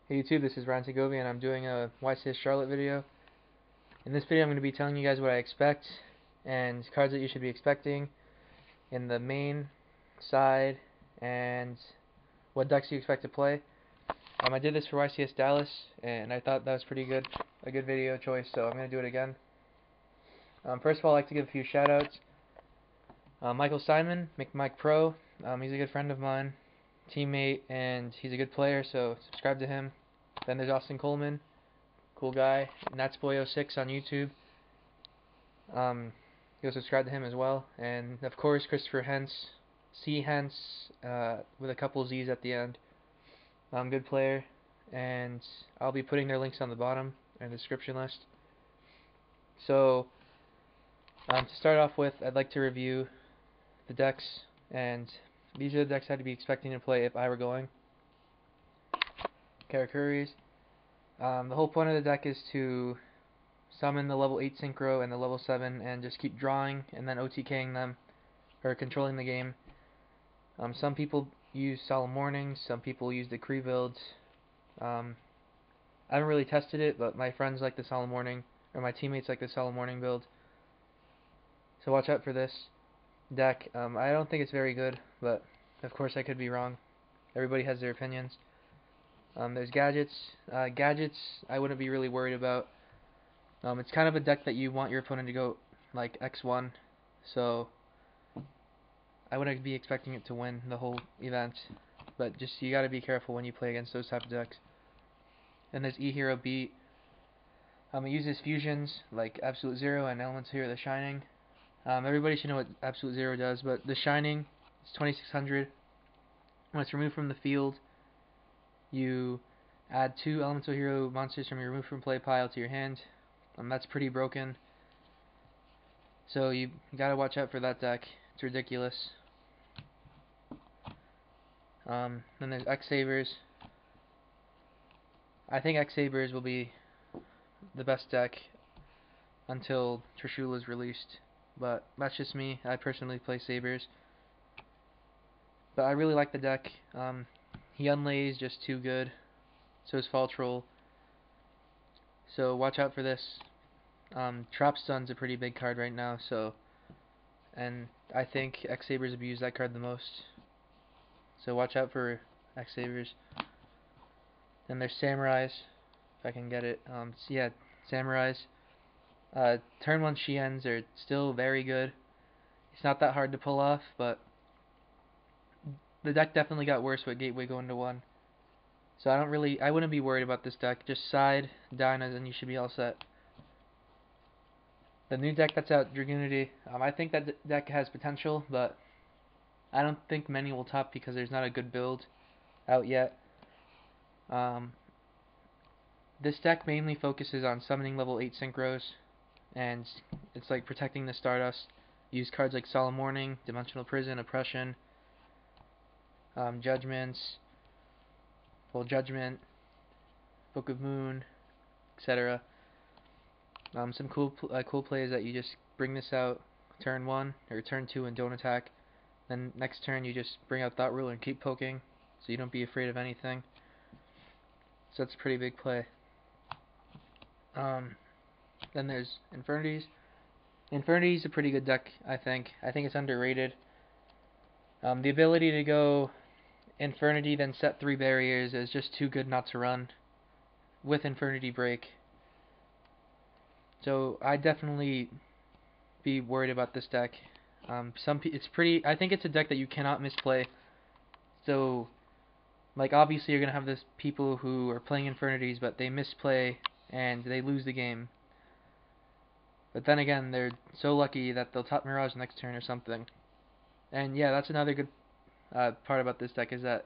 Hey YouTube, this is Ryan Segovia and I'm doing a YCS Charlotte video. In this video I'm going to be telling you guys what I expect and cards that you should be expecting in the main, side, and what decks you expect to play. I did this for YCS Dallas and I thought that was a good video choice, so I'm going to do it again. First of all, I'd like to give a few shoutouts. Michael Simon, McMikepro, he's a good friend of mine, teammate, and he's a good player, so subscribe to him. Then there's Austin Coleman, cool guy, Natsboy06 on YouTube. You'll subscribe to him as well. And of course, Christopher Hentz, C Hentz, with a couple Z's at the end. Good player, and I'll be putting their links on the bottom in the description list. So, to start off with, I'd like to review the decks, and these are the decks I'd be expecting to play if I were going. Karakuris. The whole point of the deck is to summon the level 8 Synchro and the level 7 and just keep drawing and then OTKing them, or controlling the game. Some people use Solemn Mornings, some people use the Kree builds. I haven't really tested it, but my friends like the Solemn Morning, or my teammates like the Solemn Morning build. So watch out for this deck. I don't think it's very good, but of course I could be wrong. Everybody has their opinions. There's gadgets. Gadgets I wouldn't be really worried about. It's kind of a deck that you want your opponent to go like X1, so I wouldn't be expecting it to win the whole event, but just you gotta be careful when you play against those type of decks. And there's E-Hero Beat. It uses fusions like Absolute Zero and Elements Hero the Shining. Everybody should know what Absolute Zero does, but the Shining is 2600. When it's removed from the field, you add 2 Elemental Hero monsters from your removed from play pile to your hand. That's pretty broken, so you gotta watch out for that deck. It's ridiculous. Then there's X-Sabers. I think X-Sabers will be the best deck until Trishula is released, but that's just me. I personally play Sabers, but I really like the deck. He unlays just too good, so is Fall Troll. So watch out for this. Trap Stun's a pretty big card right now, and I think X-Sabers abuse that card the most. So watch out for X-Sabers. Then there's Samurais, if I can get it. Yeah, Samurais. Turn 1 Shiens are still very good. It's not that hard to pull off, but the deck definitely got worse with Gateway going to 1. So I wouldn't be worried about this deck. Just side, Dynas, and you should be all set. The new deck that's out, Dragoonity, I think that deck has potential, but I don't think many will top because there's not a good build out yet. This deck mainly focuses on summoning level 8 Synchros, and it's like protecting the Stardust. Use cards like Solemn Warning, Dimensional Prison, Oppression, Judgments, Full Judgment, Book of Moon, etc. Some cool plays that you just bring this out turn 1 or turn 2 and don't attack. Then next turn you just bring out Thought Ruler and keep poking, so you don't be afraid of anything. So that's a pretty big play. Then there's Infernities. Infernities is a pretty good deck, I think. I think it's underrated. The ability to go Infernity then set 3 barriers is just too good not to run with Infernity Break. So I'd definitely be worried about this deck. I think it's a deck that you cannot misplay. So, like, obviously you're gonna have this people who are playing Infernities, but they misplay and they lose the game. But then again, they're so lucky that they'll top Mirage next turn or something. And yeah, that's another good part about this deck, is that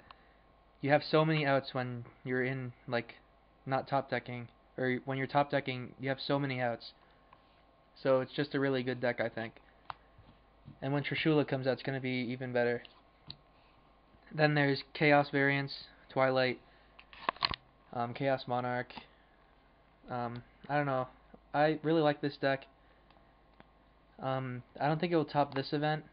you have so many outs when you're in, like, not top decking, or when you're top decking, you have so many outs. So it's just a really good deck, I think. And when Trishula comes out, it's going to be even better. Then there's Chaos variants, Twilight, Chaos Monarch. I don't know. I really like this deck. I don't think it will top this event,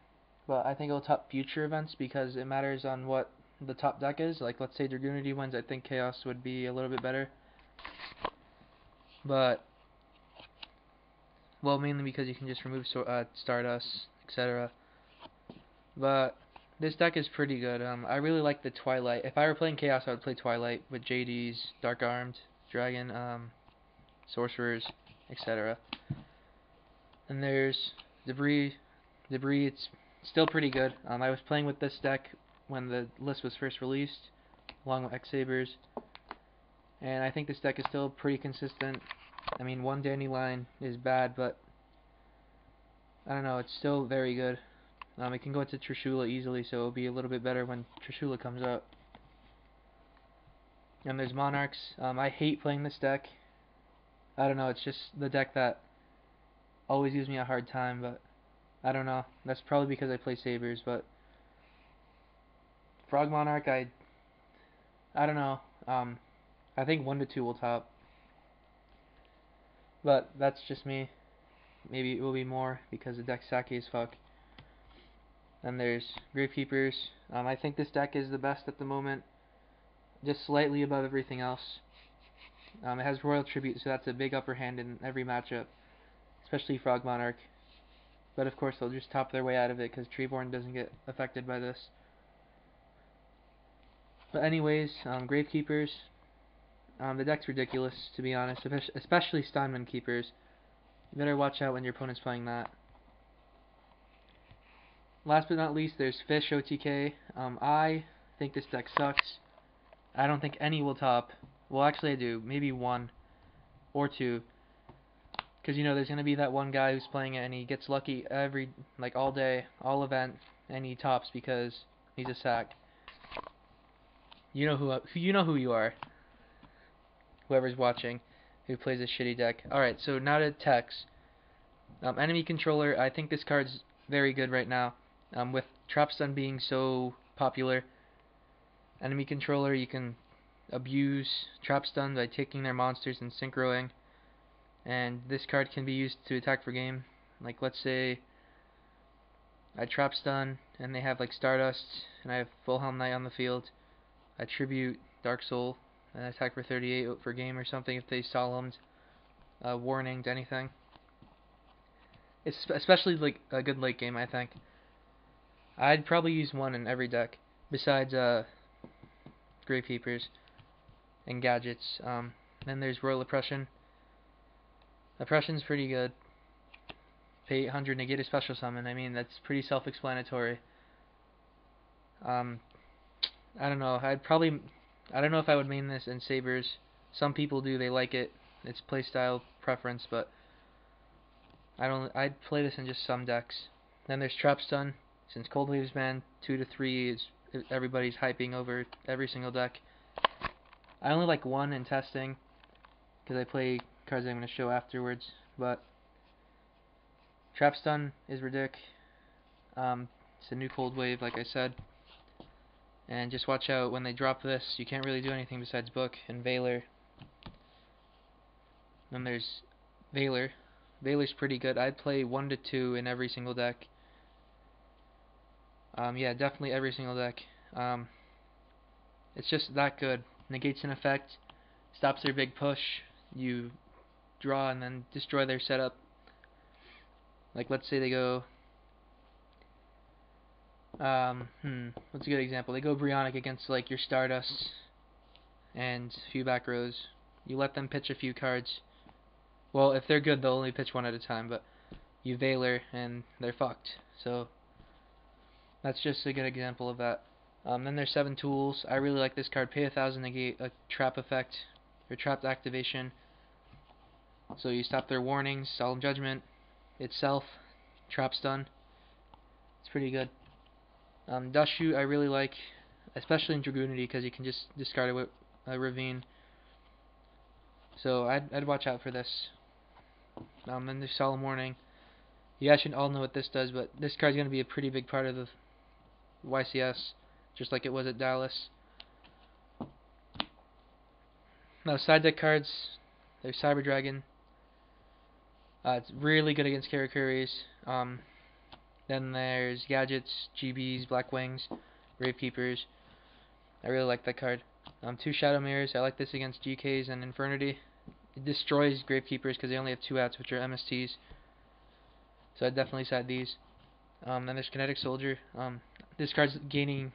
but I think it will top future events because it matters on what the top deck is. Like, let's say Dragoonity wins, I think Chaos would be a little bit better. But, well, mainly because you can just remove Stardust, etc. But this deck is pretty good. I really like the Twilight. If I were playing Chaos, I would play Twilight with JDs, Dark Armed, Dragon, Sorcerers, etc. And there's Debris. Debris, it's still pretty good. I was playing with this deck when the list was first released, along with X-Sabers. And I think this deck is still pretty consistent. I mean, one Dandelion is bad, but I don't know, it's still very good. It can go into Trishula easily, so it'll be a little bit better when Trishula comes out. And there's Monarchs. I hate playing this deck. I don't know, it's just the deck that always gives me a hard time, but I don't know. That's probably because I play Sabers, but Frog Monarch, I don't know. I think 1 to 2 will top. But that's just me. Maybe it will be more because the deck's sacky as fuck. Then there's Gravekeepers. I think this deck is the best at the moment, just slightly above everything else. It has Royal Tribute, so that's a big upper hand in every matchup, especially Frog Monarch. But of course they'll just top their way out of it because Treeborn doesn't get affected by this. But anyways, Gravekeepers. The deck's ridiculous, to be honest, especially Steinman Keepers. You better watch out when your opponent's playing that. Last but not least, there's Fish OTK. I think this deck sucks. I don't think any will top. Well, actually I do. Maybe 1 or 2. Because, you know, there's going to be that one guy who's playing it and he gets lucky all day, all event, and he tops because he's a sack. You know who you are. Whoever's watching, who plays a shitty deck. Alright, so now to Tex. Enemy Controller, I think this card's very good right now. With Trap Stun being so popular, Enemy Controller, you can abuse Trap Stun by taking their monsters and synchroing. And this card can be used to attack for game. Like, let's say I Trap Stun and they have like Stardust, and I have Full Helm Knight on the field. I tribute Dark Soul and attack for 38 for game or something if they solemned, warninged anything. It's especially like a good late game, I think. I'd probably use 1 in every deck besides Gravekeepers and Gadgets. Then there's Royal Oppression. Oppression's pretty good. Pay 800, negate a special summon. I mean, that's pretty self-explanatory. I don't know. I don't know if I would main this in Sabers. Some people do. They like it. It's playstyle preference, but I'd play this in just some decks. Then there's Trap Stun. Since Cold Wave's banned, 2 to 3 is everybody's hyping over every single deck. I only like 1 in testing because I play cards I'm going to show afterwards. But Trap Stun is ridic. It's a new Cold Wave, like I said. And just watch out when they drop this. You can't really do anything besides Book and Veiler. Then there's Veiler. Veiler's pretty good. I'd play 1 to 2 in every single deck. Yeah, definitely every single deck. It's just that good. Negates an effect, stops their big push. You draw and then destroy their setup. Like, let's say they go. What's a good example? They go Brionic against like your Stardust and a few back rows. You let them pitch a few cards. Well, if they're good, they'll only pitch 1 at a time, but you Veiler and they're fucked. So that's just a good example of that. Then there's 7 Tools. I really like this card. Pay 1,000, negate a trap effect or trapped activation. So you stop their warnings. Solemn Judgment itself, Trap Stun. It's pretty good. Dust Shoot I really like, especially in Dragoonity because you can just discard it with a Ravine. So I'd watch out for this. Then there's Solemn Warning. You guys should all know what this does, but this card's going to be a pretty big part of the YCS, just like it was at Dallas. Now side deck cards, there's Cyber Dragon. It's really good against Karakuris. Then there's Gadgets, GBs, Black Wings, Gravekeepers. I really like that card. 2 Shadow Mirrors. I like this against GKs and Infernity. It destroys Gravekeepers because they only have 2 outs, which are MSTs. So I'd definitely side these. Then there's Kinetic Soldier. This card's gaining,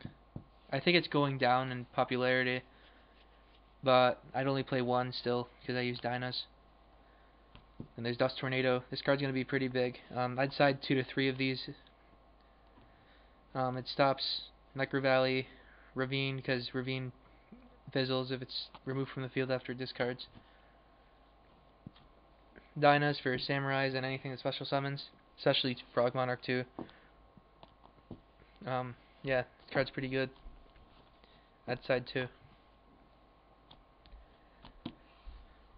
I think it's going down in popularity, but I'd only play 1 still because I use Dynas. And there's Dust Tornado. This card's going to be pretty big. I'd side 2 to 3 of these. It stops Necro Valley, Ravine, because Ravine fizzles if it's removed from the field after it discards. Dynas for Samurais and anything that special summons, especially Frog Monarch 2. Yeah, this card's pretty good. I'd side 2.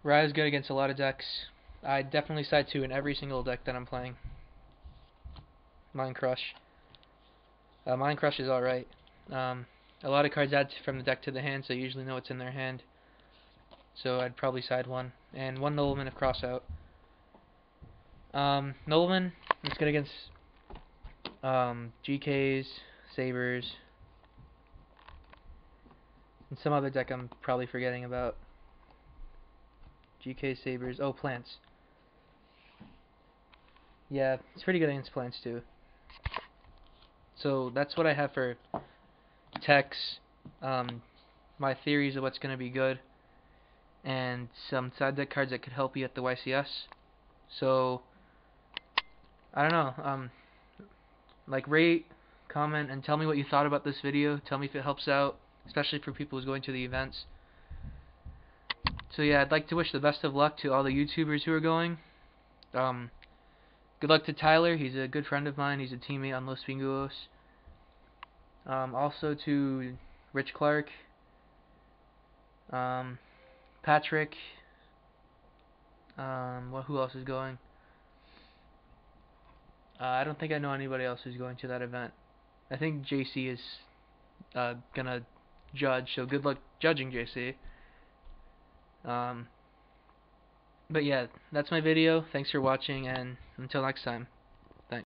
Raya's good against a lot of decks. I'd definitely side 2 in every single deck that I'm playing. Mind Crush. Mind Crush is alright. A lot of cards add from the deck to the hand, so you usually know what's in their hand. So I'd probably side 1. And 1 Nobleman if cross out. Nobleman is good against GKs, Sabers, and some other deck I'm probably forgetting about. GK, Sabers, oh, Plants. Yeah, it's pretty good against Plants too. So that's what I have for techs, my theories of what's going to be good, and some side deck cards that could help you at the YCS. So I don't know, like, rate, comment, and tell me what you thought about this video. Tell me if it helps out, especially for people who's going to the events. So yeah, I'd like to wish the best of luck to all the YouTubers who are going. Good luck to Tyler. He's a good friend of mine. He's a teammate on Los Pinguos. Also to Rich Clark, Patrick. Who else is going? I don't think I know anybody else who's going to that event. I think JC is gonna judge, so good luck judging, JC. But yeah, that's my video. Thanks for watching, and until next time.